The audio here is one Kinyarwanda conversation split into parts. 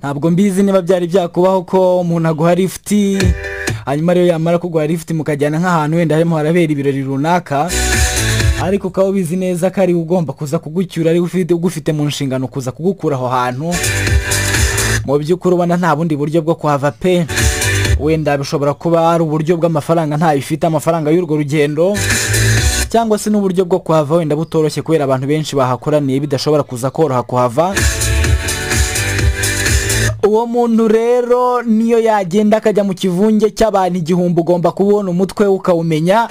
ntabwo mbizi niba byari byakubaho ko umuntu aguha lift hanyuma rero yamara kuguha lift mukajyana nk'ahantu wenda harimo harabera ibirori runaka, ariko ukaba ubizi neza ko ari ugomba kuza kugucyura, ari ugufite mu nshingano kuza kugukura aho hantu. Mu by'ukuri ubona nta bundi buryo bwo kuhava pe, wenda bishobora kuba ari uburyo bw'amafaranga ntayo ifite amafaranga y'urwo rugendo, cyangwa se n'uburyo bwo kuhava wenda butoroshye kubera abantu benshi bahakoraniye bidashobora kuza koroha kuhava. Uwo muntu rero niyo yagenda akajya mu kivunge cy'abantu 1000 ugomba kubona umutwe ukawumenya,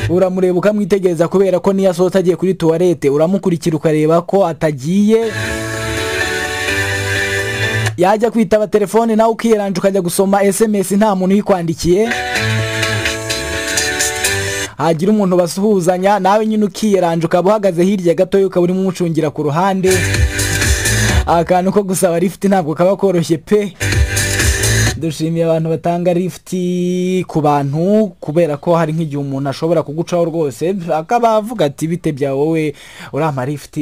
uramureba ukamwitegereza kubera ko niyo asohotse agiye kuri toilette uramukurikira ukareba ko atagiye. Yajya kwitaba telefone nawe ukiyeranje ukajya gusoma SMS nta muntu uyikwandikiye, hagira umuntu basuhuzanya nawe nyine ukiyeranje ukaba uhagaze hirya gato ukaba urimo umucungira ku ruhande. Akantu ko gusaba lift ntabwo kaba koroshye pe. Dushimiye abantu batanga lift ku bantu kubera ko hari nk'igihe umuntu ashobora kugucaho rwose akaba avuga ati bite bya wowe urama lift,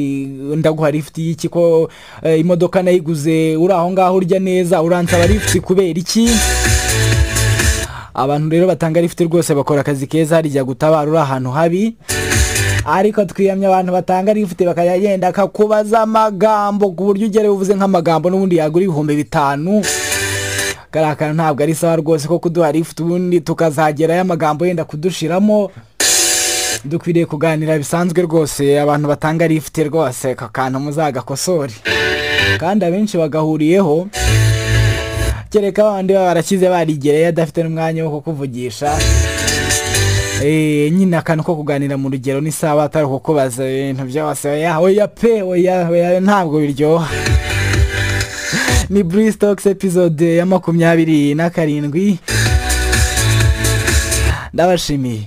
ndaguha lift y'iki ko imodoka nayiguze uri aho ngaho urya neza uransaba lift kubera iki? Abantu rero batanga lift rwose bakora akazi keza harijya gutabara uri ahantu habi, ariko twiyamye abantu batanga lift bakayagenda akakubaza amagambo ku buryo ugere uvuze nk'amagambo n'ubundi yagura 5,000. Karakana ntabwo ari sawa rwose ko kuduha lift ubundi tukazagera y'amagambo yenda kudushiramo. Dukwiriye kuganira bisanzwe rwose, abantu batanga lift rwose kakantu muzagakosore, kandi abenshi bagahuriyeho kereka abandi barakize barigereye adafite n'umwanya wo kukuvugisha. Nyine akantu ko kuganira mu rugero ni sawa, atari kukubaza ibintu byose oya pe oya ntabwo biryoha. Ni Breeze Talks episode ya 27. Ndabashimiye.